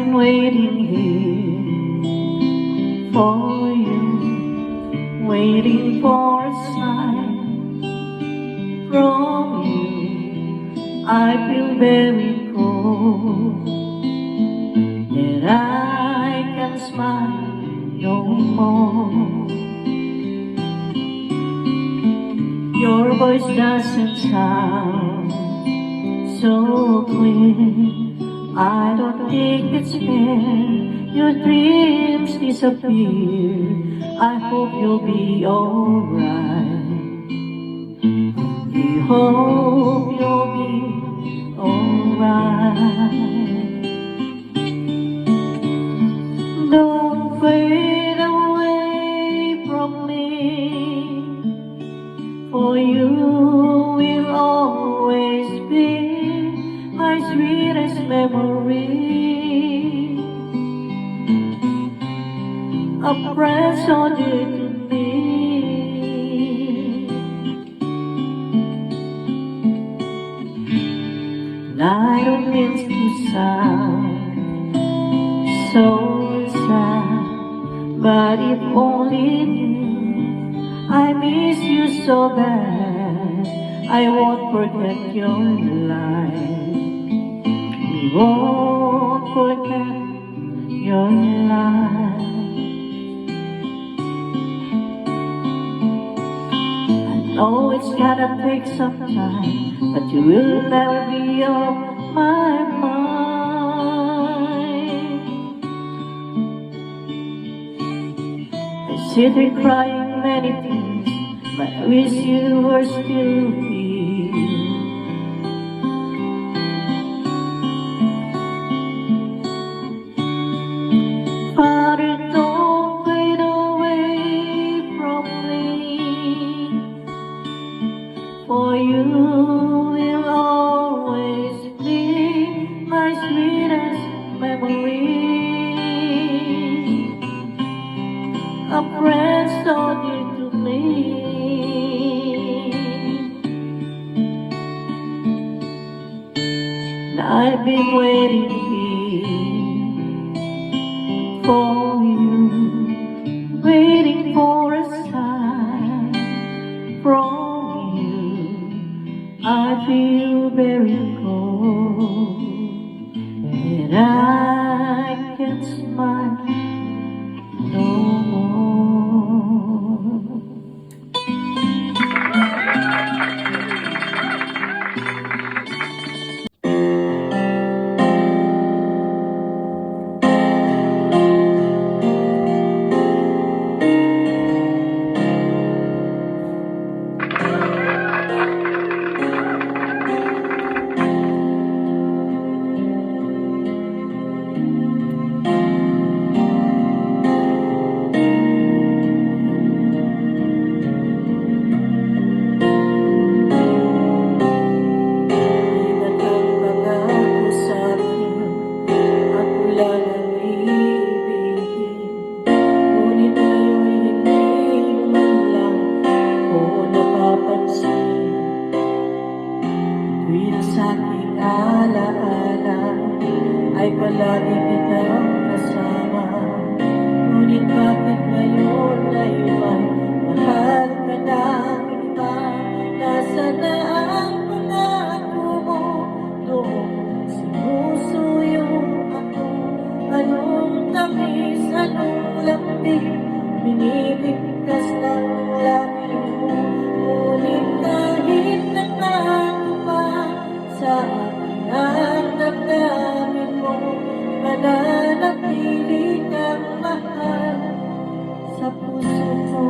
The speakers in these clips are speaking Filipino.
been waiting here for you, waiting for a sign from you. I feel very cold, and I can smile no more. Your voice doesn't sound so clear. I don't think it's fair. Your dreams disappear. I hope you'll be alright. We hope you'll be alright. Don't fade away from me, for you will always be my sweetest memory. A friend so dear to me. And I don't mean to sound so sad, but if only you knew I miss you so bad. I won't forget your life. We won't forget your life. I know it's gonna take some time, but you will never be off my mind. I sit here crying many tears, but I wish you were still here. Father, don't fade away from me, for you will always be my sweetest memory. A friend so dear to me. And I've been waiting here for you, waiting for a sign from you. I feel very cold, and I can't smile no more. Ay palagi kitang kasama, ngunit bakit ngayon ay may mahal ka ng iba? Nasaan na ang pangako mo noong sinusuyo ako? Anong tamis, anong lambing, binibigkas ng labi mo? Ngunit kahit nagtago pa sa akin ang damdamin mo, mananatili kang mahal sa puso ko.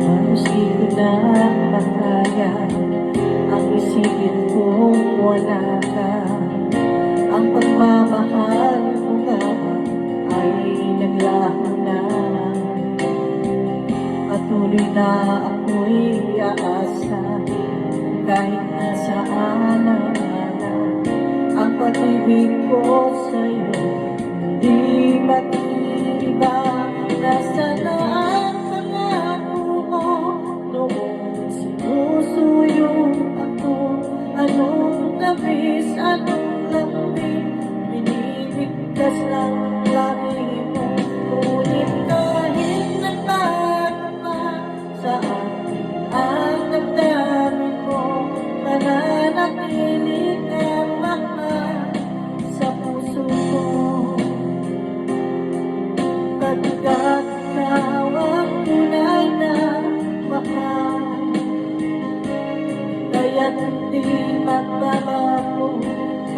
Halos di ko na makaya ang isipin kong wala ka. Ang pagmamahal ko nga ay naglaho na. Patuloy na ako'y aasa, kahit nasaan ang ang pag-ibig ko sa'yo hindi matitigil.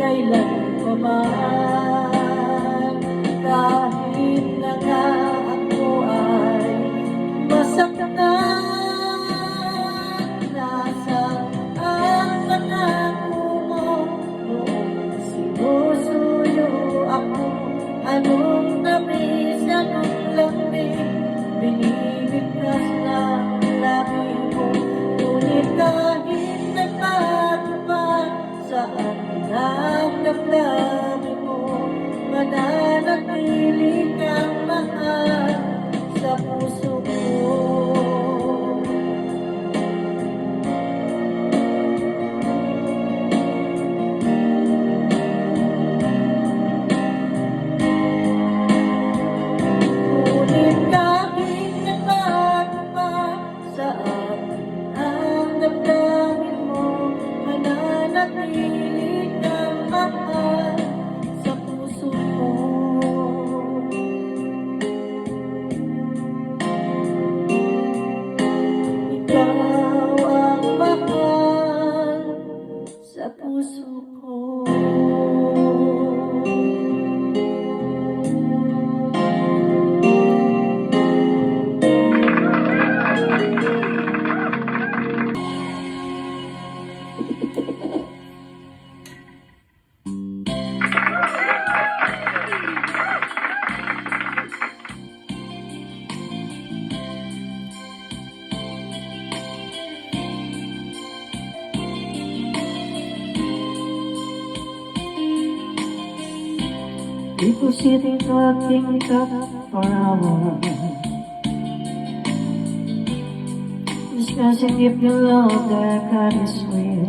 kailan pa man. Kahit na nga ako ay masaktan, nasaan ang pangako mo noong sinusuyo ako? Anong tamis, anong lambing binibigkas ng labi mo? Ngunit kahit nagpatupad sa akin ang damdamin mo, mananatili kang mahal sa puso ko. Ngunit kahit nagpatupad sa akin ang damdamin mo, mananatili kang mahal sa puso ko. Ikaw ang mahal sa puso ko. People sitting talking talk for hours, discussing if the love that God is real.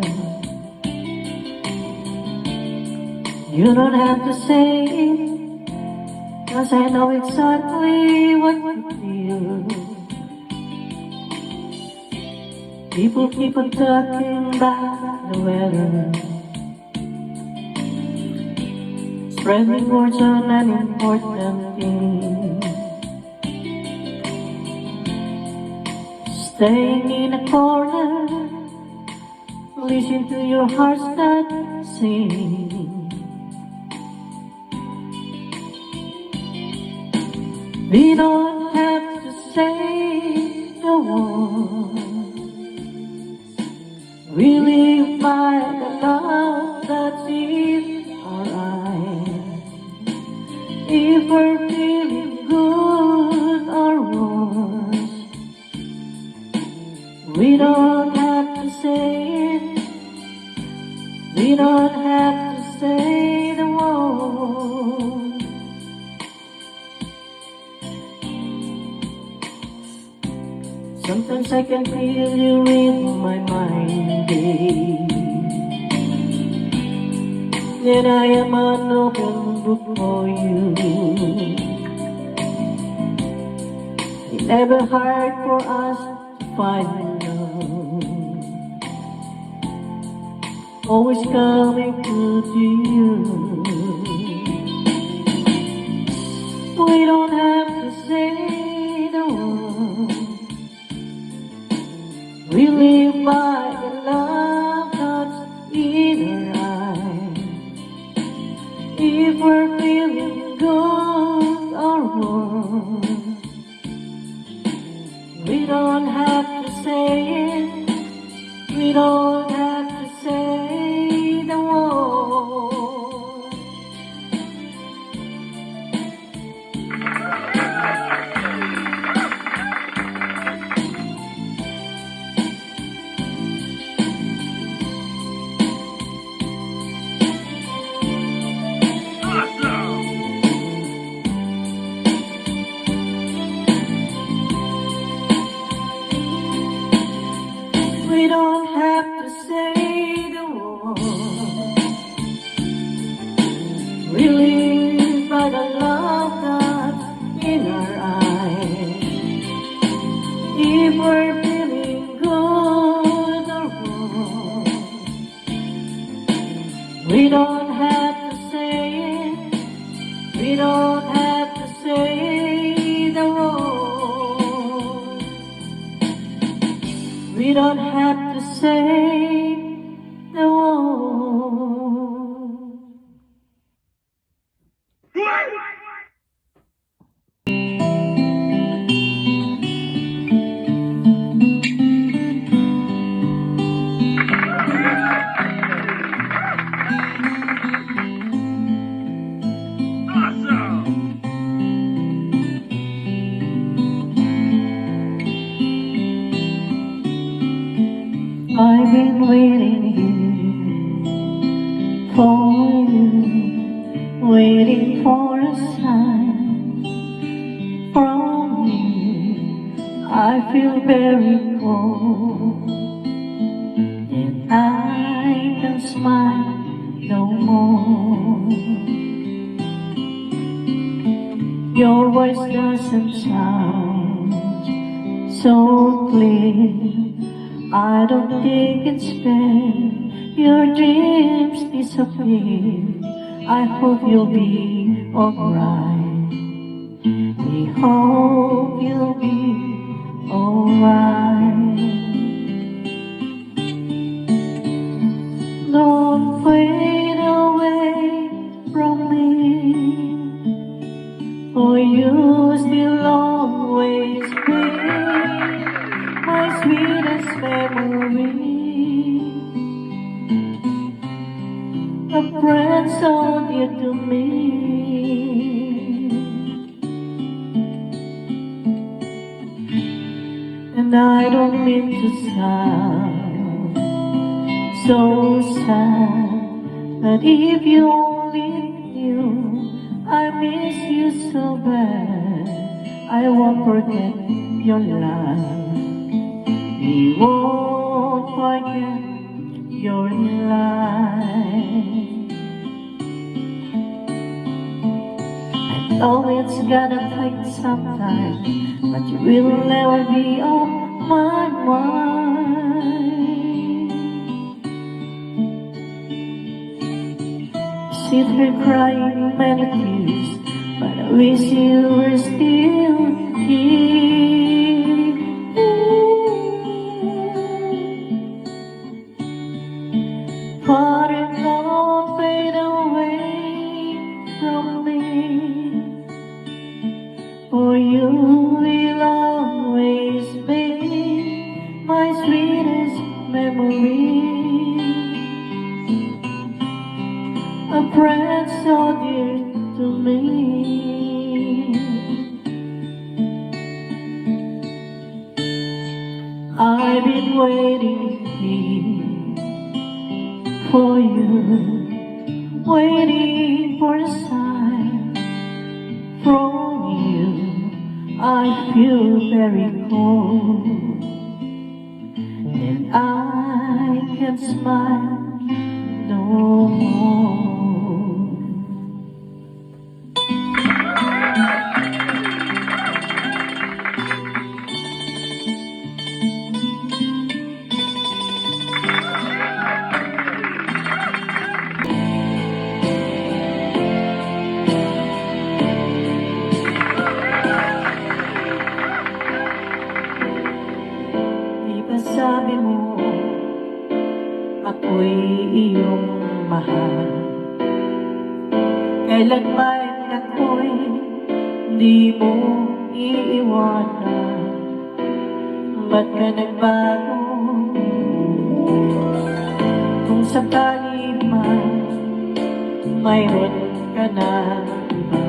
You don't have to say it, 'cause I know exactly what you feel. People keep on talking about the weather, spreading words on unimportant things, staying in a corner, listen to your heart start sing. We don't have to say the words, we live by the love that's in our eyes. If we're feeling good or worse, we don't have to say it, we don't have to say the word. Sometimes I can feel you in my mind, babe, that I am an open book for you. It's never hard for us to find love, always coming through to you. We don't have to say the word, we live by the love that's in our eyes. If we're feeling good or worse, we don't have to say it, we don't have to say the word. We don't have to say the word, we live by the love that's in our eyes. If we're feeling good or worse, we don't have to say it, we don't have to say the word. We don't have to say the word. been waiting here for you, waiting for a sign from you. I feel very cold, and I can smile no more. Your voice doesn't sound so clear. I don't think it's fair. Your dreams disappear. I hope you'll be alright. We hope you'll be alright. Don't fade away from me, for you still always be my sweetest memory. A friend so dear to me. And I don't mean to sound so sad, but if you only knew I miss you so bad, I won't forget your life. We won't forget your life. I know it's gonna take some time, but you will never be on my mind. Sit here crying many tears, but I wish you were still here. But it won't fade away from me, for you will always be my sweetest memory. A friend so dear to me. I've been waiting here for you, waiting for a sign from you. I feel very cold, and I can't smile no more. Sabi mo, ako'y iyong mahal. Kailanman ako'y di mo iiwanan. Ba't ka nagbago? Kung sakali man mayroon ka na iba,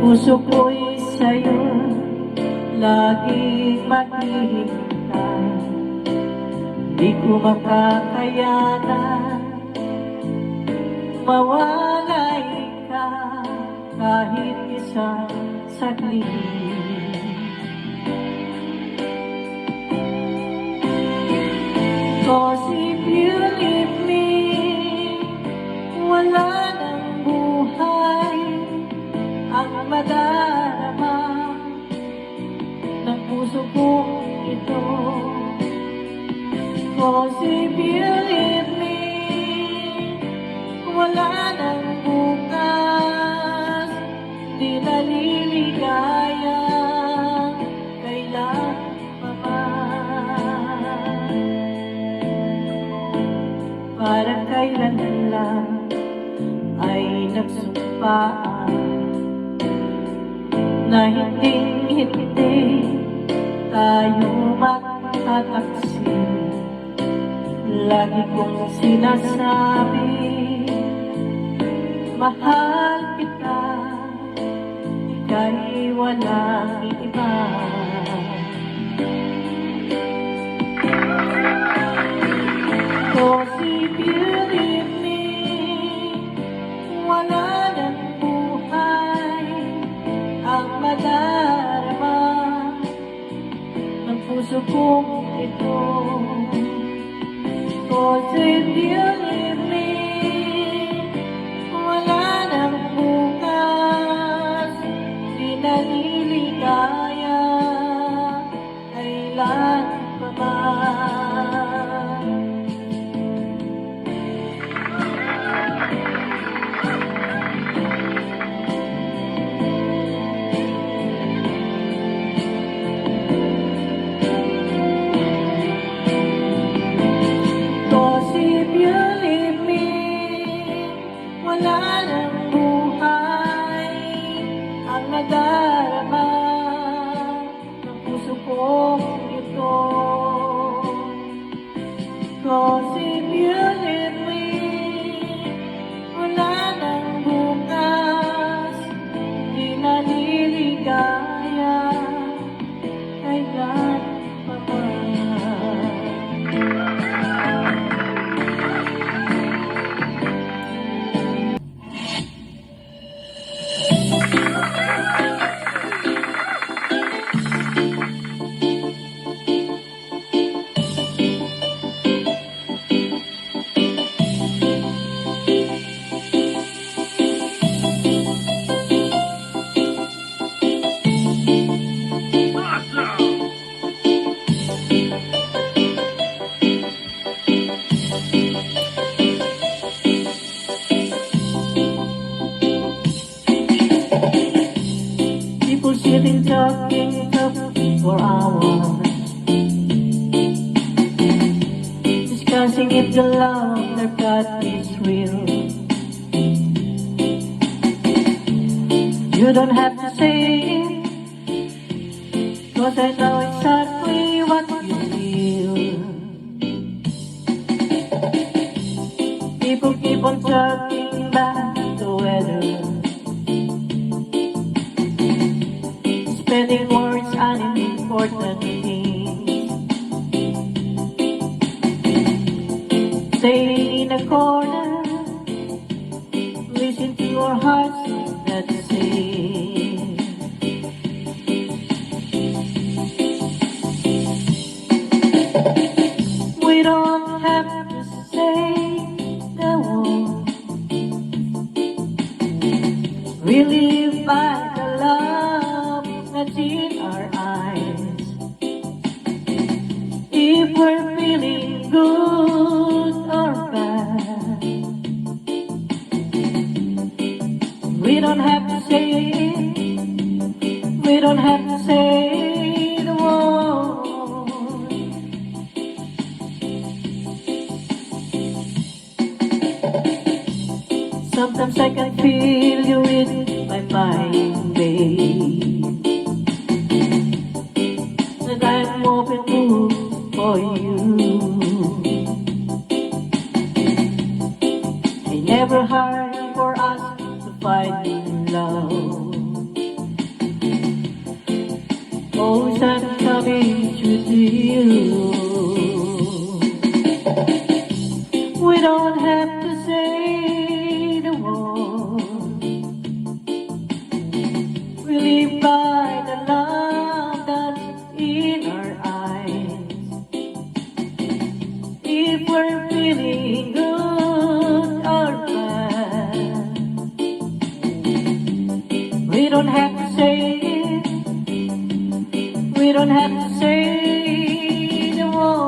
puso ko'y sa'yo laging maghihintay. Di ko makakayanan mawalay ka kahit isang saglit. Cause if you leave me, wala nang buhay ang madarama ng puso kong ito. Cause if you leave me, wala nang bukas, di naliligaya kailan paman. Parang kailan lang ay nagsumpaan na hindi tayo magtataksin. Lagi kong sinasabi, mahal kita, ika'y walang iba. Cause if you leave me, wala ng buhay ang madarama ng puso kong ito. Cause if you leave me, wala ng bukas, di naliligaya, kailan pa ba? Cause if you leave me, wala ng buhay ang nadarama ng puso kong ito. Cause if you leave me, wala ng bukas, di naliligaya, kailan pa ba? People sitting talking for hours, discussing if the love they've got is real. You don't have to say it, 'cause I know exactly what you feel. People keep on talking about the weather, spending words on important things. Stay in a corner, listen to your hearts that sing. We don't have to say the word, we live by the love that's in our eyes. If we're feeling good or bad, we don't have to say it, we don't have to say the word. Sometimes I can feel you with my mind, babe, and I'm open mood for you. It's never hard for us to find love. Oh, sun coming to you. We don't have to say the word, we live by the love that's in our eyes. If we're feeling good or bad, we don't have to say it, we don't have to say the word.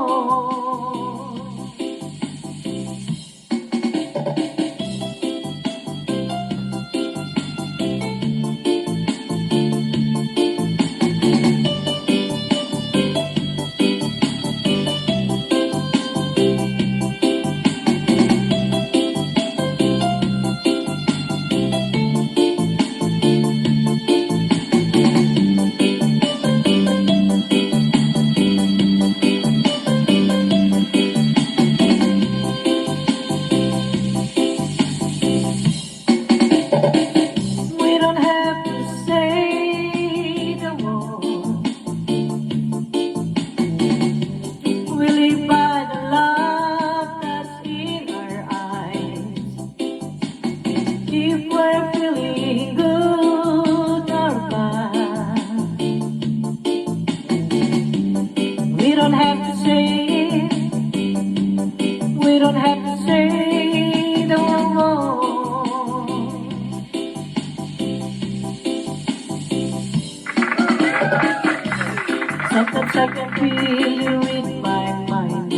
Sometimes I can feel you in my mind,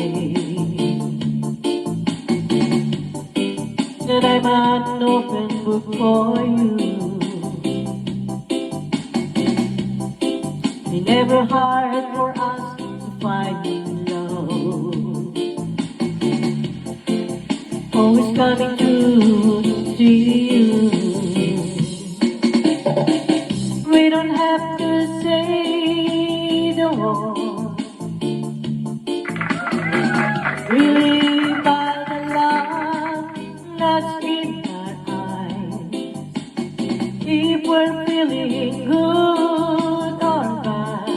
that I'm an open book for you. It's never hard for us to find love. Always coming to see you. We don't have to say the word. Really by the love that's in our eyes. If we're feeling good or bad,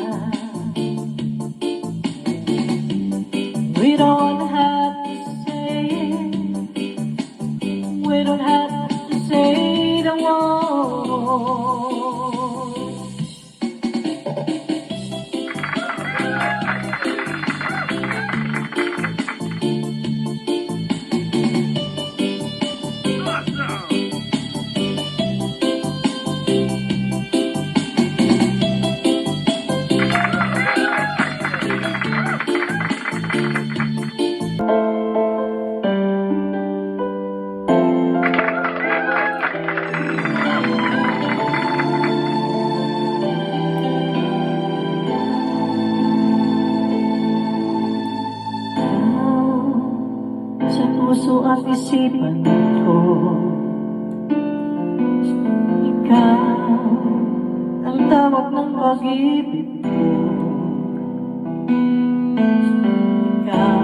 we don't have to say it. We don't have to say the word. Sa puso at isipan ko, ikaw ang tawag ng pag-ibig ko. Ikaw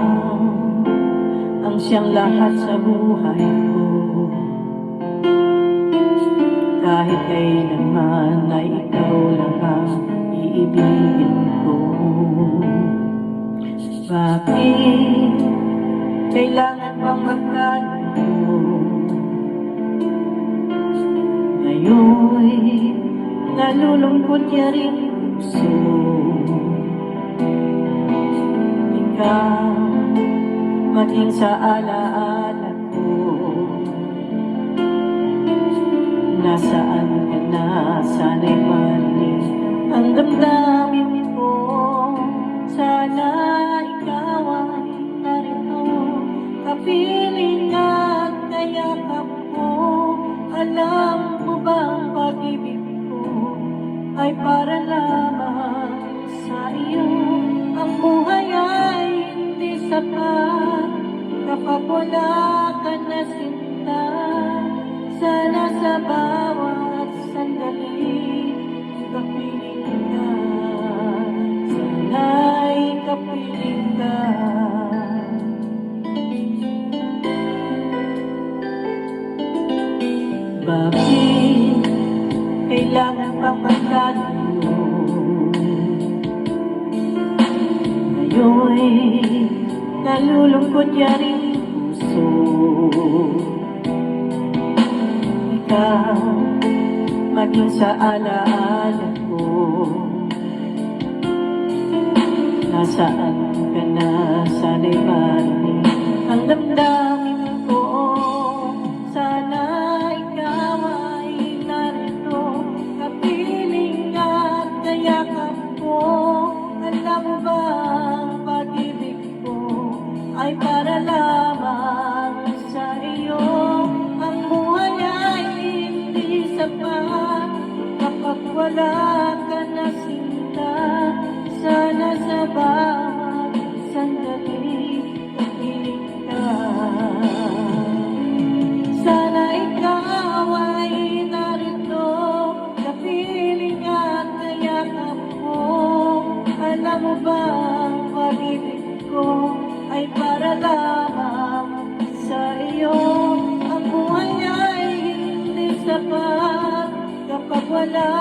ang siyang lahat sa buhay ko. Kahit kailanman ay ikaw lang ang iibigin ko. Bakit kailangan bang magkalayo? Ngayon'y nalulungkot niya rin puso. Ikaw, maging sa alaala ko. Nasaan ka na? Sana'y marinig ang damdamin ko. Sana ikaw ay narito, kapiling at kayakap ko. Alam mo ba ang pag-ibig ko ay para lamang sa iyo? Ang buhay ay hindi sapat kapag wala ka na sinta. Sana sa bawat sandali kapiling ka. Sana'y kapiling ka. Bakit kailangan pang magkalayo? Ngayon'y nalulungkot niya rin puso. Ikaw, maging sa alaala ko. Nasaan ka na? Sana'y marinig ang damdamin ko. Sana ikaw ay narito, kapiling at kayakap ko. Alam mo ba ang pag-ibig ko ay para lamang sa iyo? Ang buhay ay hindi sapat kapag wala ka na sinta. Sana sa bawat sandali kapiling ka. Sana ikaw ay narito, kapiling at kayakap ko. Alam mo ba ang pag-ibig ko ay para lamang sa iyo? Ang buhay ay hindi sapat kapag wala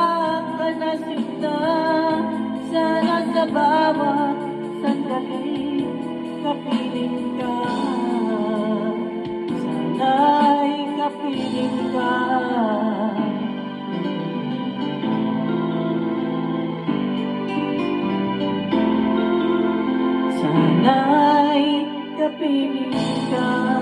ka na sinta. Sana sa bawat sandali kapiling ka. Sana'y kapiling ka. Sana'y kapiling ka.